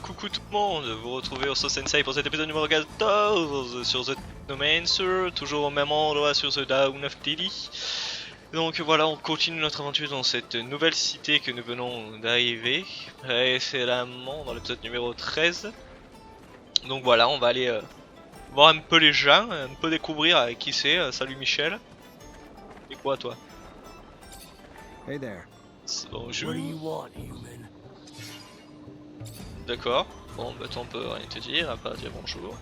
Coucou tout le monde, vous retrouvez OursonSensei pour cet épisode numéro 14 sur The Technomancer, toujours au même endroit sur The Down of Delhi. Donc voilà, on continue notre aventure dans cette nouvelle cité que nous venons d'arriver précédemment dans l'épisode numéro 13. Donc voilà, on va aller voir un peu les gens, un peu découvrir qui c'est. Salut Michel. Et quoi toi? Hey there. Bonjour. What do you want, human? D'accord, bon bah toi on peut rien te dire, à part dire bonjour.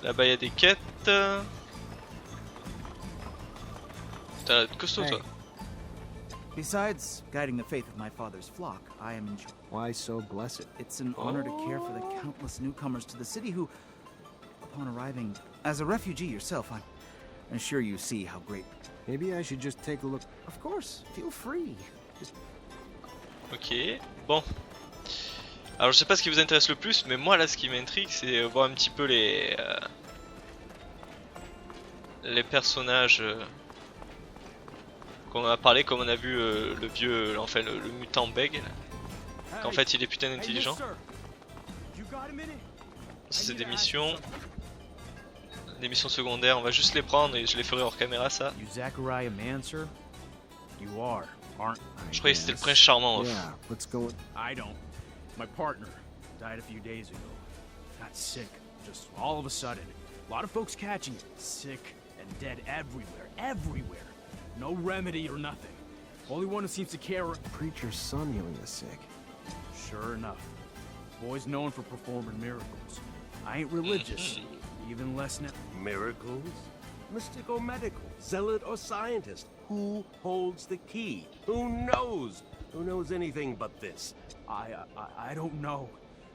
Là-bas il y a des quêtes. T'as l'air de costaud toi. Besides guiding the faith of my father's flock, I am enjoying. Why so blessed? It's an honor to care for the countless newcomers to the city who, upon arriving as a refugee yourself, I'm sure you see how great. Maybe I should just take a look. Of course, feel free. Just... Ok, bon. Alors je sais pas ce qui vous intéresse le plus, mais moi là ce qui m'intrigue c'est voir un petit peu les personnages qu'on a parlé, comme on a vu le vieux, enfin le mutant Beg, qu'en fait il est putain intelligent. C'est des missions secondaires, on va juste les prendre et je les ferai hors caméra ça. Zechariah Mancer? You are, aren't Je croyais que c'était le prince charmant. Yeah, let's go. I don't. My partner died a few days ago. Got sick, just all of a sudden. A lot of folks catching it. Sick and dead everywhere. No remedy or nothing. Only one who seems to care. Preacher's son healing the sick. Sure enough. Boy's known for performing miracles. I ain't religious, even less now. Miracles? Mystic or medical? Zealot or scientist? Who holds the key? Who knows? Who knows anything but this? I don't know.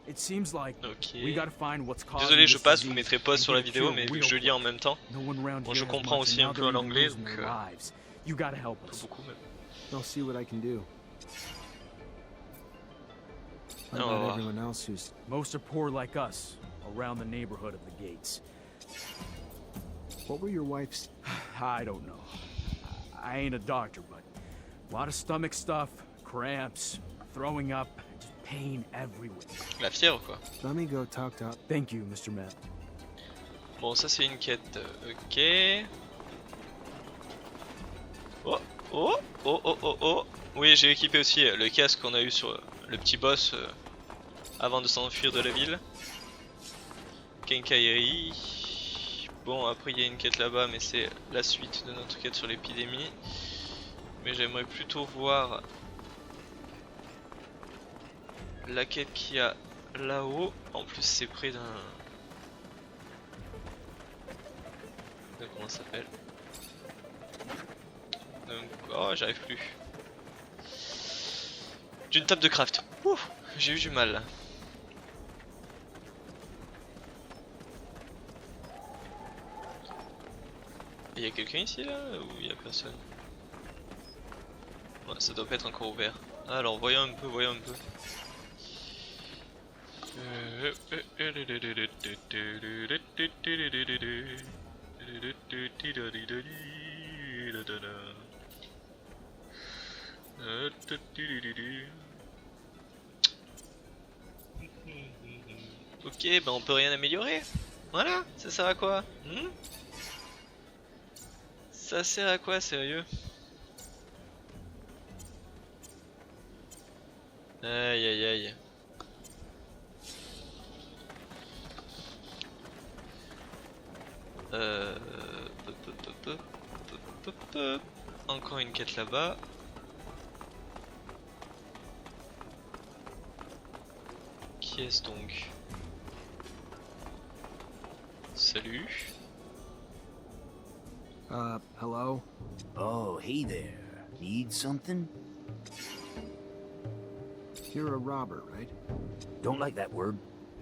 It seems like Ok. we gotta find what's causing Désolé, je this passe, vous disease mettrai pause and sur la get a vidéo, cure mais vu real que je lis en quick. même temps, No one around bon, here je has comprends much, aussi and un now peu they're l'anglais, losing donc their lives. You gotta help us. beaucoup même. I'll see what I can do. What Oh. about everyone else who's... Most are poor like us, around the neighborhood of the gates. What were your wife's... I don't know. I ain't a doctor, but a lot of stomach stuff, cramps, throwing up, just pain everywhere. La fièvre quoi. Let me go talk to... Thank you, Mr. Matt. Bon, ça c'est une quête, ok. Oh, oh, oh, oh, oh, oh. Oui, j'ai équipé aussi le casque qu'on a eu sur le petit boss avant de s'enfuir de la ville. Kenkairi. Bon, après il y a une quête là-bas, mais c'est la suite de notre quête sur l'épidémie. Mais j'aimerais plutôt voir la quête qu'il y a là-haut. En plus, c'est près d'un... Comment ça s'appelle? Donc, oh, j'arrive plus. D'une table de craft. Ouf, j'ai eu du mal là. Il y a quelqu'un ici là ou il y a personne? Ouais, ça doit pas être encore ouvert. Alors voyons un peu, voyons un peu. Ok, ben on peut rien améliorer. Voilà, ça sert à quoi? Ça sert à quoi, sérieux? Aïe aïe aïe. Encore une quête là-bas. Qui est-ce donc? Salut. Hello? Oh, hey there. Need something? You're a robber, right? Don't like that word.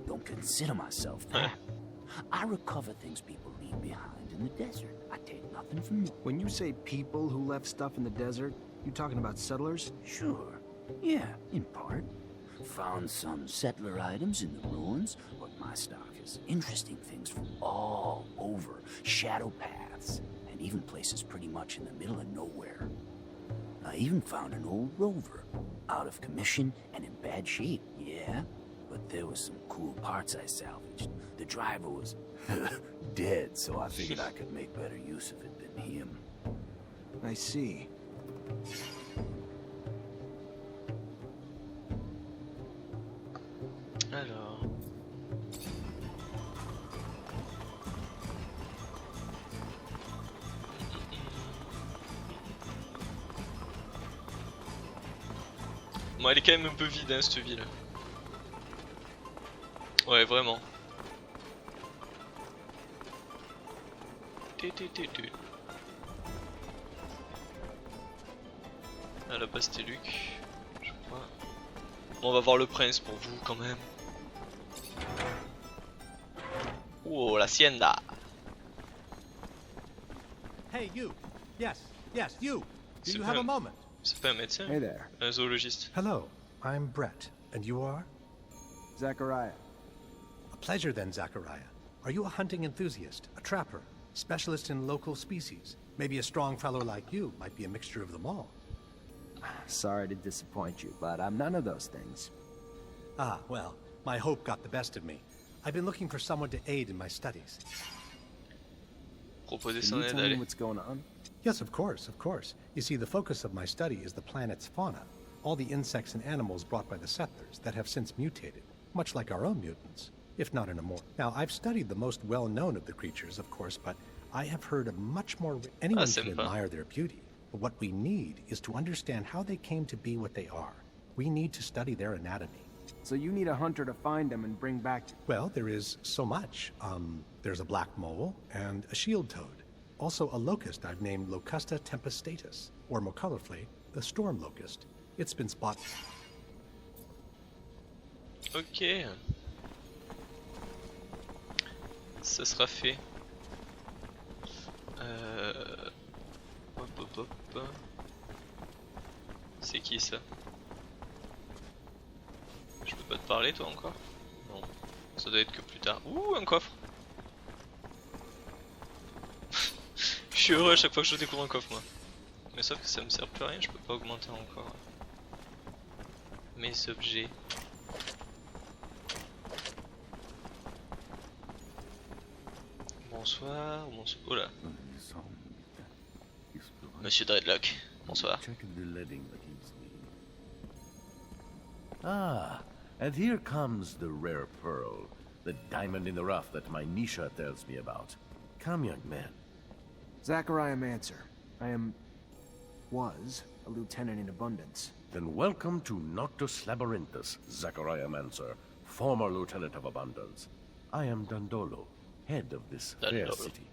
Don't consider myself that. I recover things people leave behind in the desert. I take nothing from them. When you say people who left stuff in the desert, you talking about settlers? Sure. Yeah, in part. Found some settler items in the ruins, but my stock is interesting things from all over. Shadow paths, and even places pretty much in the middle of nowhere. I even found an old rover. Out of commission and in bad shape, yeah? But there was some cool parts I salvaged. The driver was dead, so I figured I could make better use of it than him. I see. Alors... Bon, elle est quand même un peu vide, hein, cette ville. Ouais, vraiment. Ah, là-bas c'était Luc, je crois. Bon, on va voir le prince pour vous quand même. Oh, l'hacienda. Hey, you. Yes, you. Do C'est you pas have a un- moment? C'est pas un médecin, Hey there, un zoologiste. Hello, I'm Brett, and you are? Zechariah. A pleasure then, Zechariah. Are you a hunting enthusiast, a trapper, specialist in local species? Maybe a strong fellow like you might be a mixture of them all. Sorry to disappoint you, but I'm none of those things. Ah, well, my hope got the best of me. I've been looking for someone to aid in my studies. Proposer Can son you aide, tell me allez. what's going on? Yes, of course, of course. You see, the focus of my study is the planet's fauna, all the insects and animals brought by the settlers that have since mutated, much like our own mutants, if not in a more. Now, I've studied the most well-known of the creatures, of course, but I have heard of much more. Anyone can sympa. admire their beauty, but what we need is to understand how they came to be what they are. We need to study their anatomy. So you need a hunter to find them and bring back. Well, there is so much. There's a black mole and a shield toad. Also a locust I've named Locusta tempestatus, or more colorfully, the storm locust. It's been spotted. Ok. Ça sera fait. Hop hop hop. C'est qui ça? Je peux pas te parler toi encore? Non. Ça doit être que plus tard. Ouh, un coffre. Je suis heureux à chaque fois que je découvre un coffre moi. Mais sauf que ça me sert plus à rien, je peux pas augmenter encore mes objets. Bonsoir, bonsoir. Oh là. Monsieur Dreadlock, bonsoir. Ah, and here comes the rare pearl, the diamond in the rough that my Nisha tells me about. Come, young man. Zechariah Mancer. was a lieutenant in Abundance. Then welcome to Noctus Labyrinthus, Zechariah Mancer, former lieutenant of Abundance. I am Dandolo, head of this fair city.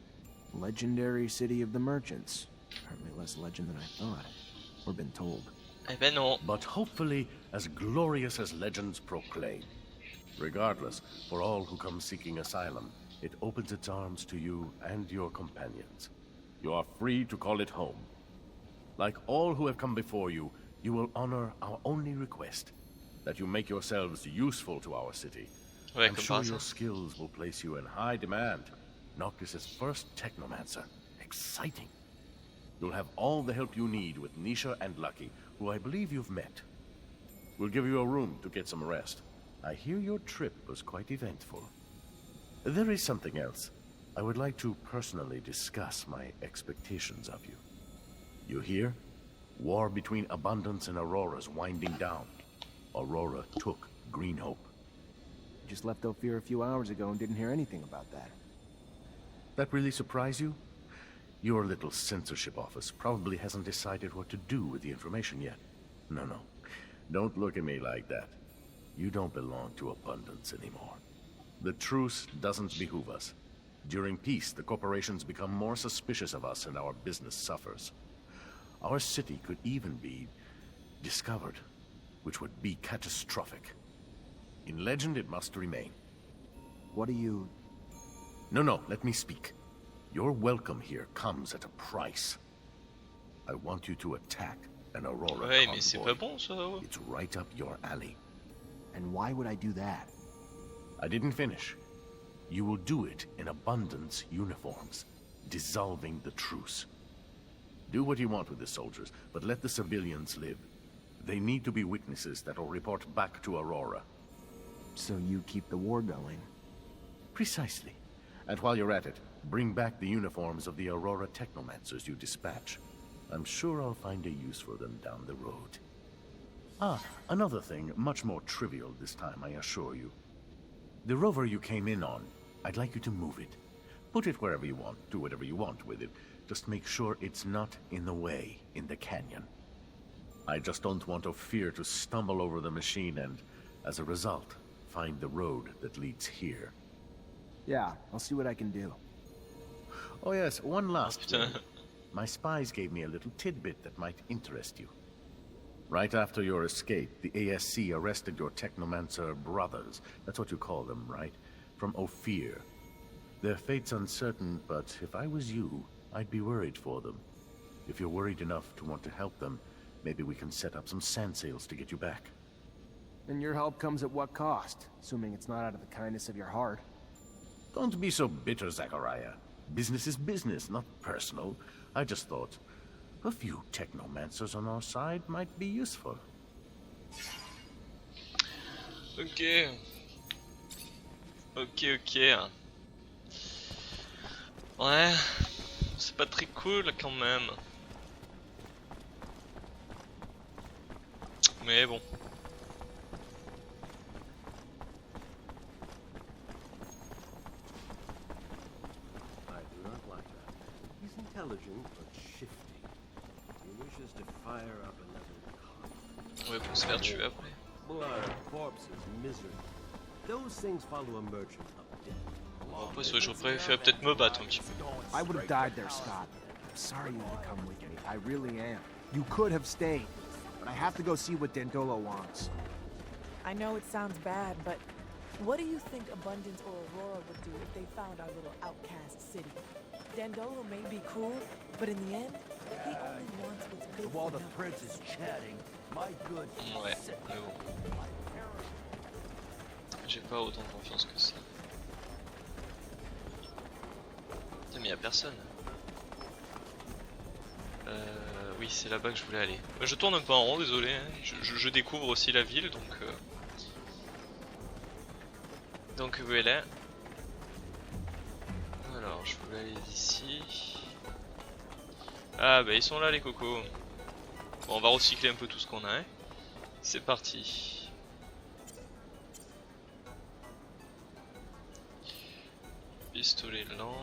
Legendary city of the merchants. Apparently less legend than I thought, or been told. Eh ben non. But hopefully as glorious as legends proclaim. Regardless, for all who come seeking asylum, it opens its arms to you and your companions. You are free to call it home. Like all who have come before you, you will honor our only request, that you make yourselves useful to our city. Ouais, I'm sure your skills will place you in high demand. Noctis' first Technomancer. Exciting. You'll have all the help you need with Nisha and Lucky, who I believe you've met. We'll give you a room to get some rest. I hear your trip was quite eventful. There is something else. I would like to personally discuss my expectations of you. You hear? War between Abundance and Aurora's winding down. Aurora took Green Hope. Just left Ophir a few hours ago and didn't hear anything about that. That really surprise you? Your little censorship office probably hasn't decided what to do with the information yet. No. Don't look at me like that. You don't belong to Abundance anymore. The truce doesn't behoove us. During peace, the corporations become more suspicious of us and our business suffers. Our city could even be discovered, which would be catastrophic. In legend, it must remain. What do you... No, let me speak. Your welcome here comes at a price. I want you to attack an Aurora Ouais, mais c'est convoy. pas bon ça. Ouais. It's right up your alley. And why would I do that? I didn't finish. You will do it in Abundance uniforms, dissolving the truce. Do what you want with the soldiers, but let the civilians live. They need to be witnesses that will report back to Aurora. So you keep the war going. Precisely. And while you're at it, bring back the uniforms of the Aurora Technomancers you dispatch. I'm sure I'll find a use for them down the road. Ah, another thing, much more trivial this time, I assure you. The rover you came in on, I'd like you to move it. Put it wherever you want, do whatever you want with it. Just make sure it's not in the way in the canyon. I just don't want Ophir to stumble over the machine and, as a result, find the road that leads here. Yeah, I'll see what I can do. Oh yes, one last thing. My spies gave me a little tidbit that might interest you. Right after your escape, the ASC arrested your Technomancer brothers. That's what you call them, right? From Ophir. Their fate's uncertain, but if I was you, I'd be worried for them. If you're worried enough to want to help them, maybe we can set up some sand sails to get you back. And your help comes at what cost? Assuming it's not out of the kindness of your heart. Don't be so bitter, Zechariah. Business is business, not personal. I just thought a few Technomancers on our side might be useful. Ok. Ok. Ouais. C'est pas très cool quand même. Mais bon. I do not like that. He's intelligent but shifty. He wishes to fire up another colony. Ouais, pour se faire tuer après. Blood, corpses, misery. Those things follow a merchant up dead. Bon, après, je préfère peut-être me battre un petit peu. I would have died there, Scott. I'm sorry you had to come with me. I really am. You could have stayed, but I have to go see what Dandolo wants. I know it sounds bad, but what do you think Abundance or Aurora would do if they found our little outcast city? Dandolo may be cruel, but in the end, he only wants what's good for While the them. prince is chatting, my good Ouais, mais bon. J'ai pas autant confiance que ça. Putain, mais y'a personne. Oui, c'est là-bas que je voulais aller. Je tourne un peu en rond, désolé. Hein. Je découvre aussi la ville, donc voilà. Alors, je voulais aller ici. Ah bah ils sont là les cocos. Bon, on va recycler un peu tout ce qu'on a. Hein. C'est parti. Pistolet lent.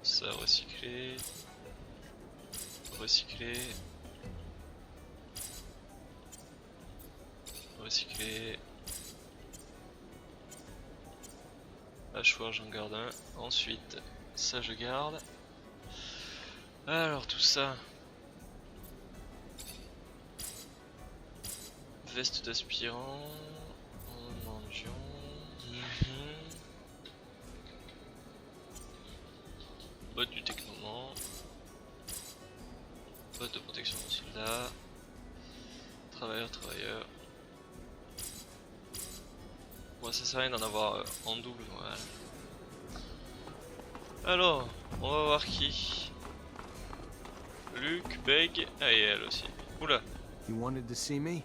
Ça recycler. Recycler. Hachoir, j'en garde un. Ensuite, ça je garde. Alors tout ça. Veste d'aspirant. En mendiant. Botte du technoman. Botte de protection de soldat. Travailleur. Bon, ça sert à rien d'en avoir en double, voilà. Alors, on va voir qui. Luc, Beg, ah et elle aussi. Oula. You wanted to see me?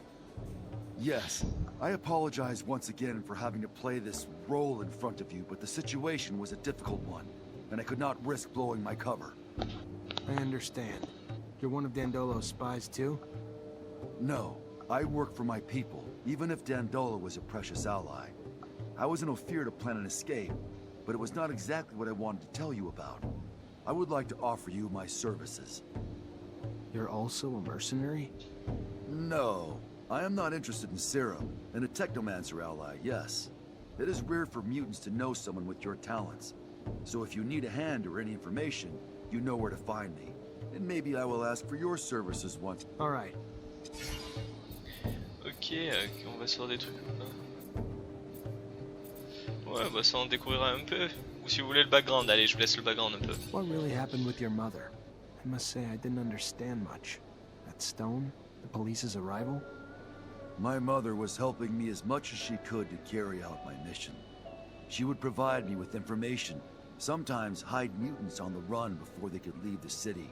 Yes. I apologize once again for having to play this role in front of you, but the situation was a difficult one, and I could not risk blowing my cover. I understand. You're one of Dandolo's spies too? No, I work for my people, even if Dandolo was a precious ally. I was in Ophir to plan an escape, but it was not exactly what I wanted to tell you about. I would like to offer you my services. You're also a mercenary? No, I am not interested in serum, and a Technomancer ally, yes. It is rare for mutants to know someone with your talents. So if you need a hand or any information, you know where to find me. And maybe I will ask for your services once. Alright. Ok, on va sur des trucs là. Ouais, bah ça on découvrira un peu. Ou si vous voulez le background, allez, je vous laisse le background un peu. What really happened with your mother? I must say I didn't understand much. That stone? The police's arrival? My mother was helping me as much as she could to carry out my mission. She would provide me with information, sometimes hide mutants on the run before they could leave the city.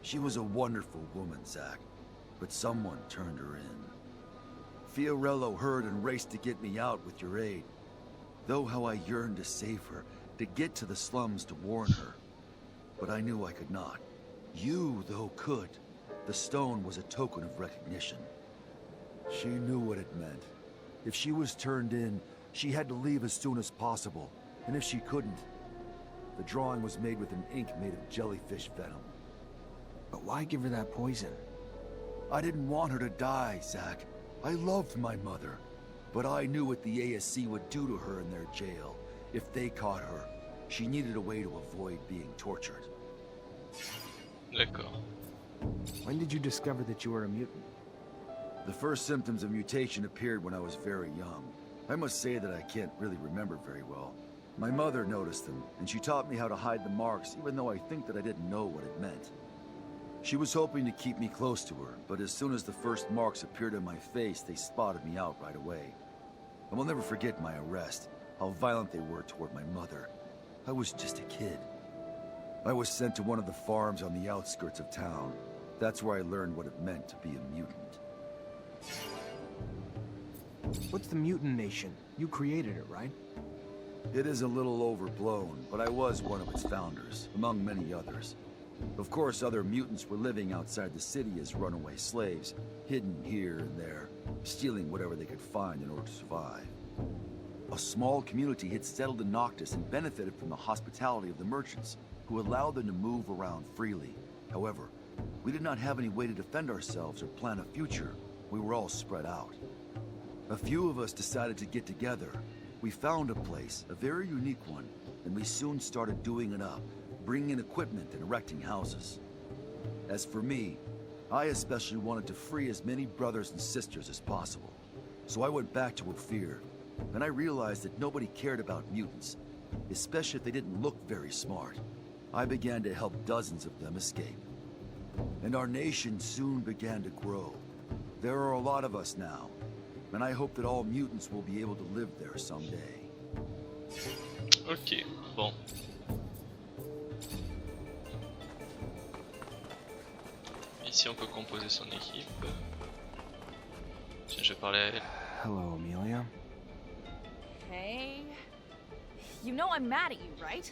She was a wonderful woman, Zach. but someone turned her in. Fiorello heard and raced to get me out with your aid. Though how I yearned to save her, to get to the slums to warn her. But I knew I could not. You, though, could. The stone was a token of recognition. She knew what it meant. If she was turned in, she had to leave as soon as possible. And if she couldn't, the drawing was made with an ink made of jellyfish venom. But why give her that poison? I didn't want her to die, Zach. I loved my mother. But I knew what the ASC would do to her in their jail. If they caught her, she needed a way to avoid being tortured. D'accord. When did you discover that you were a mutant? The first symptoms of mutation appeared when I was very young. I must say that I can't really remember very well. My mother noticed them, and she taught me how to hide the marks, even though I think that I didn't know what it meant. She was hoping to keep me close to her, but as soon as the first marks appeared on my face, they spotted me out right away. I will never forget my arrest, how violent they were toward my mother. I was just a kid. I was sent to one of the farms on the outskirts of town. That's where I learned what it meant to be a mutant. What's the mutant nation? You created it, right? It is a little overblown, but I was one of its founders, among many others. Of course, other mutants were living outside the city as runaway slaves, hidden here and there, stealing whatever they could find in order to survive. A small community had settled in Noctis and benefited from the hospitality of the merchants, who allowed them to move around freely. However, we did not have any way to defend ourselves or plan a future. We were all spread out. A few of us decided to get together. We found a place, a very unique one, and we soon started doing it up, bringing in equipment and erecting houses. As for me, I especially wanted to free as many brothers and sisters as possible. So I went back to Ophir, and I realized that nobody cared about mutants, especially if they didn't look very smart. I began to help dozens of them escape. And our nation soon began to grow. There are a lot of us now, and I hope that all mutants will be able to live there someday. Ok, bon. Ici on peut composer son équipe. Tiens, je vais parler à elle. Hello, Amelia. Hey. You know I'm mad at you, right?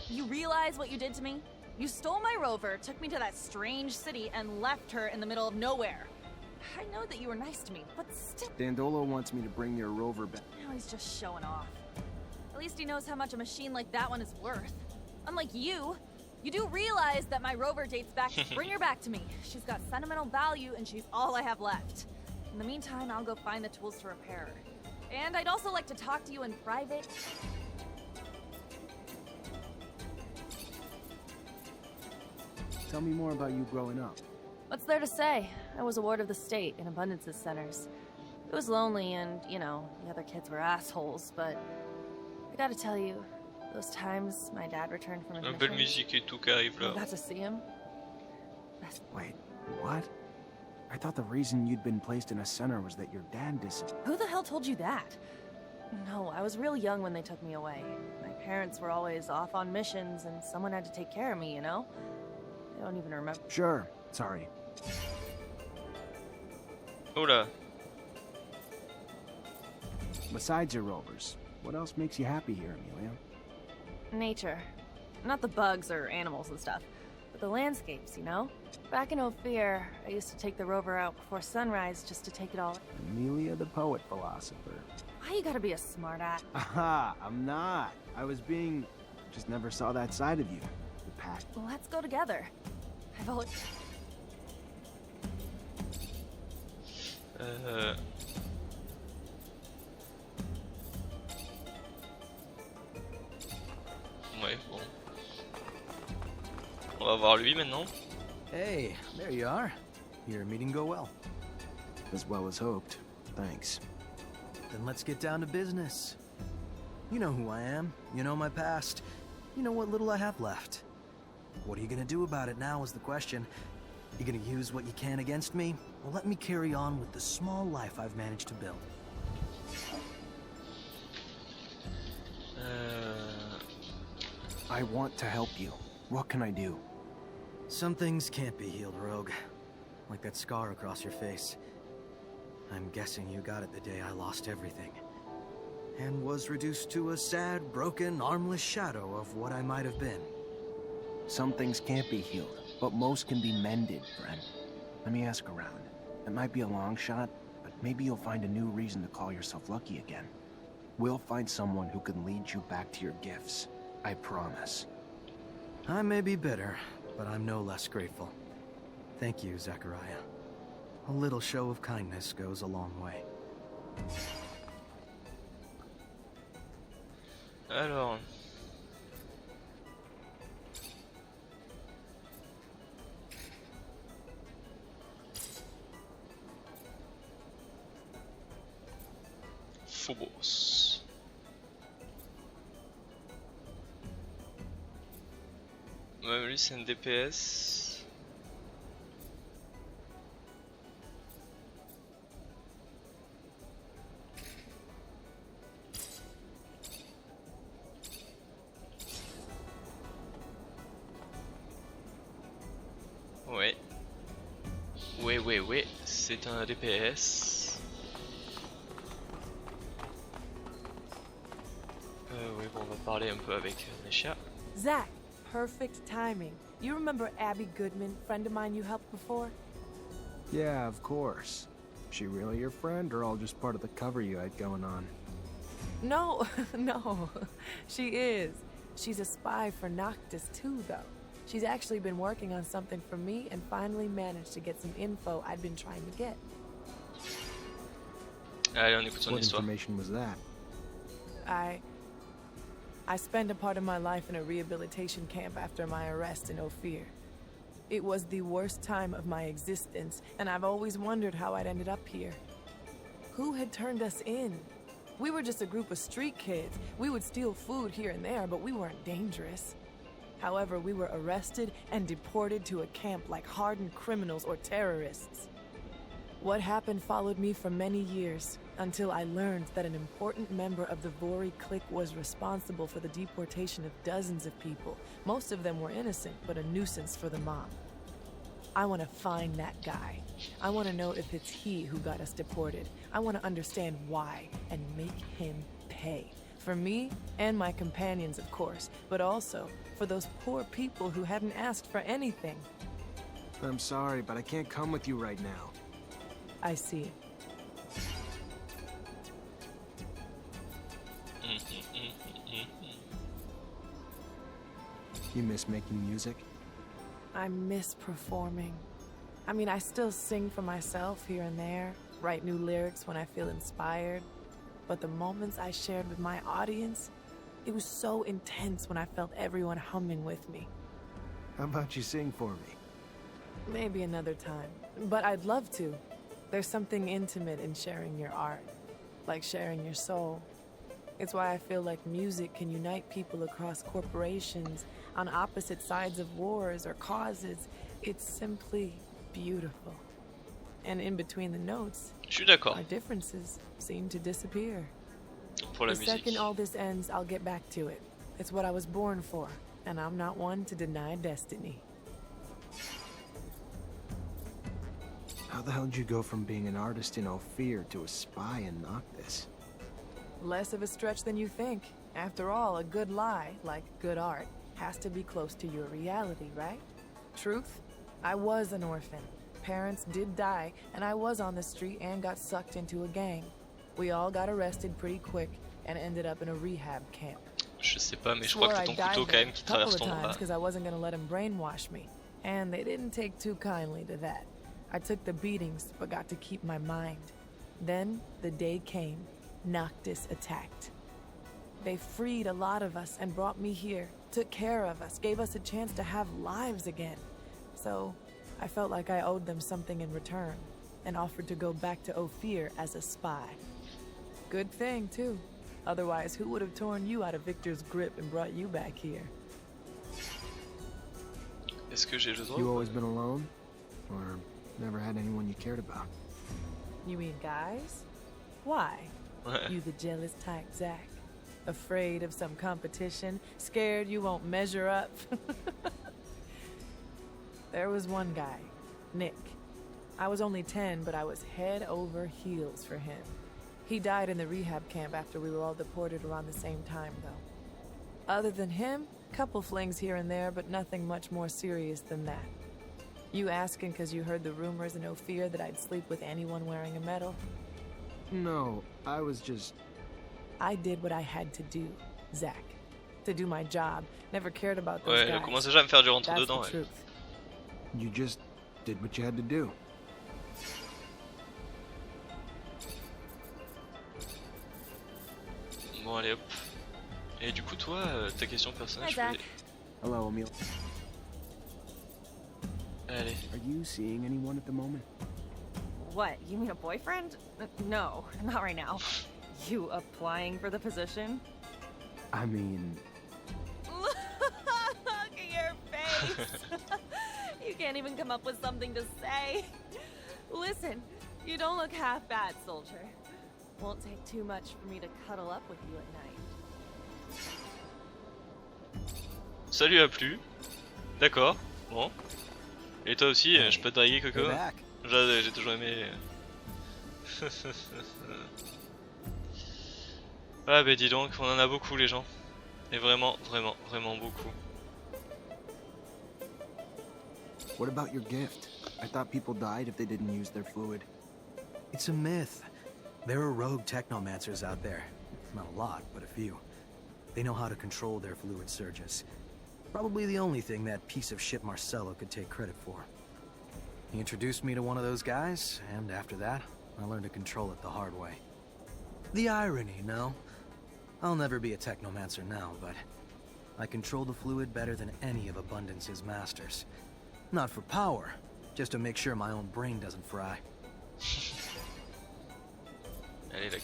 You realize what you did to me? You stole my rover, took me to that strange city, and left her in the middle of nowhere. I know that you were nice to me, but still... Dandolo wants me to bring your rover back. Now he's just showing off. At least he knows how much a machine like that one is worth. Unlike you, you do realize that my rover dates back. Bring her back to me. She's got sentimental value, and she's all I have left. In the meantime, I'll go find the tools to repair her. And I'd also like to talk to you in private. Tell me more about you growing up. What's there to say? I was a ward of the state in Abundance's centers. It was lonely and, you know, the other kids were assholes, but I gotta tell you, those times my dad returned from Un peu de musique et tout qui arrive là. I got to see him. Wait, what? I thought the reason you'd been placed in a center was that your dad disappeared. Who the hell told you that? No, I was real young when they took me away. My parents were always off on missions and someone had to take care of me, you know? I don't even remember. Sure, sorry. Oula. Besides your rovers, what else makes you happy here, Amelia? Nature. Not the bugs or animals and stuff, but the landscapes, you know? Back in Ophir, I used to take the rover out before sunrise just to take it all. Amelia the poet philosopher. Why you gotta be a smartass? Aha, I'm not. I was being... just never saw that side of you. The pack. Well, let's go together. I've always... Ouais, bon. On va voir lui maintenant. Hey, there you are. Your meeting go well. As well as hoped. Thanks. Then let's get down to business. You know who I am. You know my past. You know what little I have left. What are you gonna do about it now is the question. You gonna use what you can against me? Or let me carry on with the small life I've managed to build? I want to help you. What can I do? Some things can't be healed, Rogue. like that scar across your face. I'm guessing you got it the day I lost everything. And was reduced to a sad, broken, armless shadow of what I might have been. Some things can't be healed, but most can be mended, friend. Let me ask around. It might be a long shot, but maybe you'll find a new reason to call yourself lucky again. We'll find someone who can lead you back to your gifts. I promise. I may be bitter, but I'm no less grateful. Thank you, Zechariah. A little show of kindness goes a long way. Alors... Phobos. Ouais, lui c'est un DPS. Ouais. Ouais, c'est un DPS. Oui, bon, on va parler un peu avec Amelia. Zach, perfect timing. You remember Abby Goodman, friend of mine you helped before? Yeah, of course. She really your friend, or all just part of the cover you had going on? No, no, she is. She's a spy for Noctis too, though. She's actually been working on something for me and finally managed to get some info I'd been trying to get. Allez, on écoute son What histoire. information was that? I spent a part of my life in a rehabilitation camp after my arrest in Ophir. It was the worst time of my existence, and I've always wondered how I'd ended up here. Who had turned us in? We were just a group of street kids. We would steal food here and there, but we weren't dangerous. However, we were arrested and deported to a camp like hardened criminals or terrorists. What happened followed me for many years, until I learned that an important member of the Vori clique was responsible for the deportation of dozens of people. Most of them were innocent, but a nuisance for the mob. I want to find that guy. I want to know if it's he who got us deported. I want to understand why and make him pay. For me and my companions, of course, but also for those poor people who hadn't asked for anything. I'm sorry, but I can't come with you right now. I see. You miss making music? I miss performing. I mean, I still sing for myself here and there, write new lyrics when I feel inspired. But the moments I shared with my audience, it was so intense when I felt everyone humming with me. How about you sing for me? Maybe another time, but I'd love to. There's something intimate in sharing your art, like sharing your soul. It's why I feel like music can unite people across corporations, on opposite sides of wars or causes. It's simply beautiful. And in between the notes, Je suis d'accord. our differences seem to disappear. Pour la The musique. second all this ends, I'll get back to it. It's what I was born for, and I'm not one to deny destiny. How the hell did you go from being an artist in Ophir to a spy in Noctis? Less of a stretch than you think. After all, a good lie, like good art, has to be close to your reality, right? Truth? I was an orphan. Parents did die, and I was on the street and got sucked into a gang. We all got arrested pretty quick and ended up in a rehab camp. Je sais pas, mais je crois que c'est ton couteau quand même qui traverse ton bras. Because I wasn't gonna let them brainwash me, and they didn't take too kindly to that. I took the beatings, but got to keep my mind. Then the day came. Noctis attacked. They freed a lot of us and brought me here, took care of us, gave us a chance to have lives again. So I felt like I owed them something in return, and offered to go back to Ophir as a spy. Good thing, too. Otherwise, who would have torn you out of Victor's grip and brought you back here? Est-ce que j'ai le droit? You always been alone? Or never had anyone you cared about? You mean guys? Why? You the jealous type, Zach? Afraid of some competition? Scared you won't measure up? There was one guy, Nick. I was only 10, but I was head over heels for him. He died in the rehab camp after we were all deported around the same time, though. Other than him, couple flings here and there, but nothing much more serious than that. You asking because you heard the rumors and no fear that I'd sleep with anyone wearing a medal? No, I was just... I did what I had to do, Zach. To do my job. Never cared about those Ouais, guys. elle commence déjà à me faire du rentre That's dedans. the Ouais. truth. You just did what you had to do. Bon, allez hop. Et du coup, toi, ta question personnelle, Hi, je fais... Zach. Hello, Amelia. Allez. Are you seeing anyone at the moment? What, you mean a boyfriend? No, not right now. You applying for the position? I mean... Look at your face! You can't even come up with something to say. Listen, you don't look half bad, soldier. Won't take too much for me to cuddle up with you at night. Ça lui a plu. D'accord. Bon. Et toi aussi, je peux te draguer, Coco? J'ai toujours aimé. Ah bah dis donc, on en a beaucoup les gens. Et vraiment, vraiment, vraiment beaucoup. What about your gift? I thought people died if they didn't use their fluid. It's a myth. There are rogue technomancers out there. Not a lot, but a few. They know how to control their fluid surges. Probably the only thing that piece of shit Marcello could take credit for. He introduced me to one of those guys, and after that, I learned to control it the hard way. The irony, no? I'll never be a technomancer now, but I control the fluid better than any of Abundance's masters. Not for power, just to make sure my own brain doesn't fry.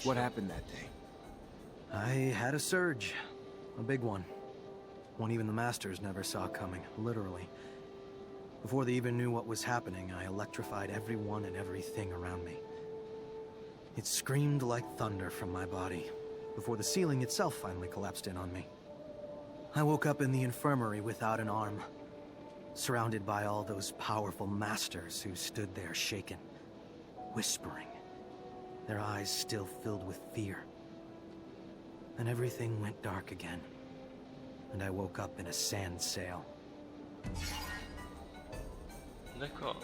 What happened that day? I had a surge. A big one. One even the masters never saw coming, literally. Before they even knew what was happening, I electrified everyone and everything around me. It screamed like thunder from my body, before the ceiling itself finally collapsed in on me. I woke up in the infirmary without an arm, surrounded by all those powerful masters who stood there shaken, whispering, their eyes still filled with fear. And everything went dark again, and I woke up in a sand sail. D'accord.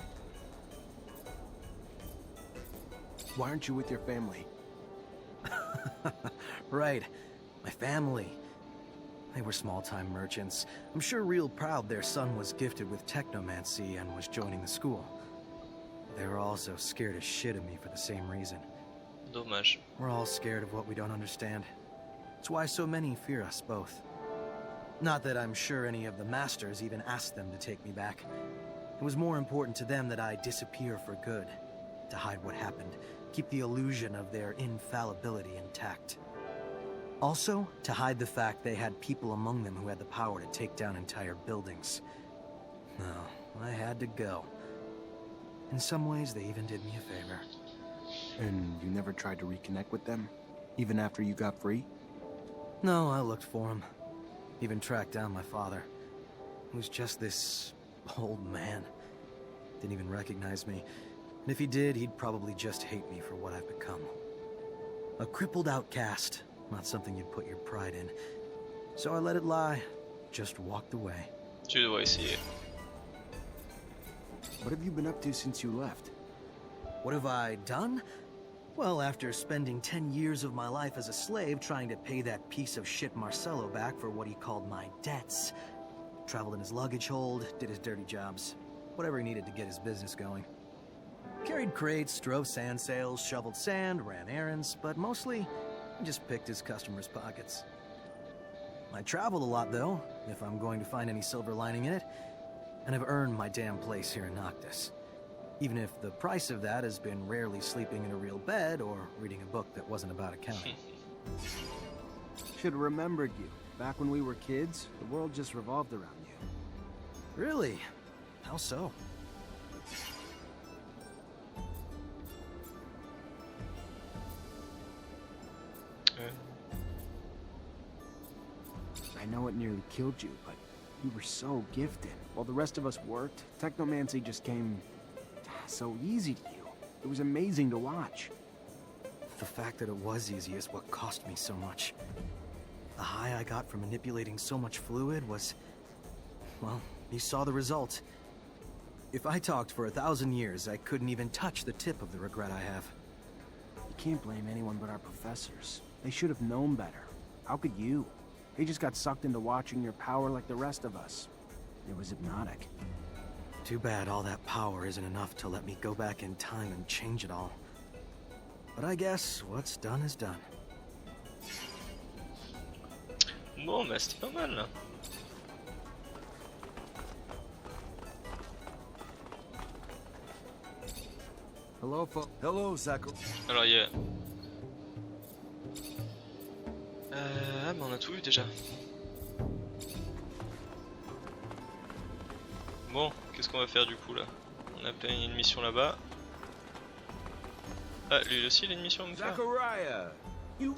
Why aren't you with your family? Right, my family. They were small-time merchants. I'm sure real proud their son was gifted with technomancy and was joining the school. They were also scared as shit of me for the same reason. Dommage. We're all scared of what we don't understand. It's why so many fear us both. Not that I'm sure any of the masters even asked them to take me back. It was more important to them that I disappear for good, to hide what happened, keep the illusion of their infallibility intact. Also, to hide the fact they had people among them who had the power to take down entire buildings. No, I had to go. In some ways, they even did me a favor. And you never tried to reconnect with them? Even after you got free? No, I looked for him. Even tracked down my father. He was just this old man. Didn't even recognize me. And if he did, he'd probably just hate me for what I've become. A crippled outcast. Not something you'd put your pride in. So I let it lie. Just walked away. Tu dois essayer. What have you been up to since you left? What have I done? Well, after spending 10 years of my life as a slave trying to pay that piece of shit Marcello back for what he called my debts, traveled in his luggage hold, did his dirty jobs, whatever he needed to get his business going. Carried crates, drove sand sales, shoveled sand, ran errands, but mostly I just picked his customers' pockets. I traveled a lot, though, if I'm going to find any silver lining in it, and I've earned my damn place here in Noctis. Even if the price of that has been rarely sleeping in a real bed or reading a book that wasn't about accounting. Should have remembered you. Back when we were kids, the world just revolved around you. Really? How so? I know it nearly killed you, but you were so gifted. While the rest of us worked, Technomancy just came so easy to you. It was amazing to watch. The fact that it was easy is what cost me so much. The high I got from manipulating so much fluid was... well, you saw the result. If I talked for 1,000 years, I couldn't even touch the tip of the regret I have. You can't blame anyone but our professors. They should have known better. How could you? They just got sucked into watching your power like the rest of us. It was hypnotic. Too bad all that power isn't enough to let me go back in time and change it all. But I guess what's done is done. Bon, bah c'était pas mal là. Hello, Hello, Zechariah. Alors il y a... ah mais on a tout vu déjà. Bon, qu'est-ce qu'on va faire du coup là? On a plein une mission là-bas. Ah, lui aussi il a une mission à me faire. Zechariah, you...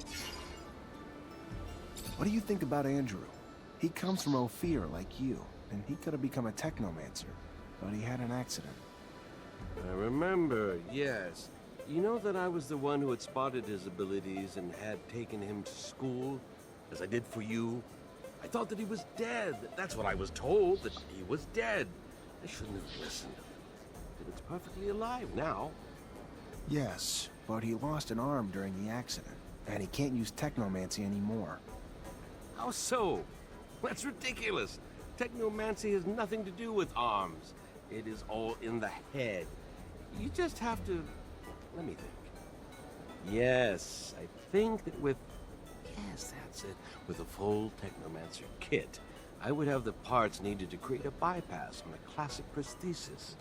What do you think about Andrew? He comes from Ophir like you, and he could have become a Technomancer, but he had an accident. I remember, yes. You know that I was the one who had spotted his abilities and had taken him to school, as I did for you? I thought that he was dead. That's what I was told, that he was dead. I shouldn't have listened. But it's perfectly alive now. Yes, but he lost an arm during the accident, and he can't use Technomancy anymore. How so? That's ridiculous. Technomancy has nothing to do with arms. It is all in the head. You just have to... let me think. Yes, I think that with... yes, that's it. With a full Technomancer kit, I would have the parts needed to create a bypass on a classic prosthesis.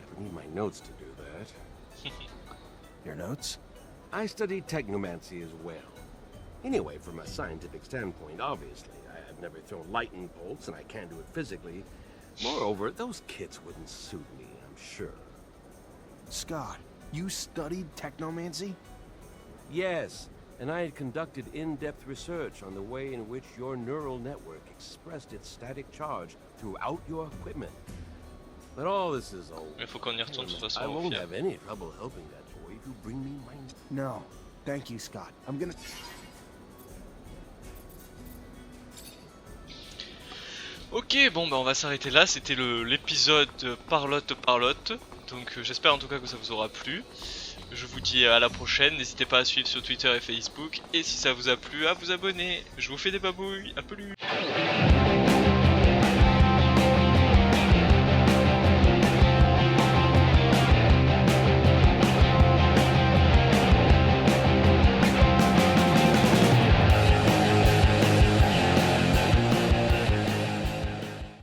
I would need my notes to do that. Your notes? I studied Technomancy as well. Anyway, from a scientific standpoint, obviously. I have never thrown lightning bolts, and I can't do it physically. Moreover, those kits wouldn't suit me, I'm sure. Scott, you studied Technomancy? Yes, and I had conducted in-depth research on the way in which your neural network expressed its static charge throughout your equipment. But all this is old. Il faut qu'on y retourne de toute façon. I won't have any trouble helping that boy if you bring me my... No, thank you, Scott. I'm gonna... Ok, bon bah on va s'arrêter là, c'était l'épisode Parlotte. Donc j'espère en tout cas que ça vous aura plu. Je vous dis à la prochaine, n'hésitez pas à suivre sur Twitter et Facebook. Et si ça vous a plu, à vous abonner. Je vous fais des babouilles, à plus.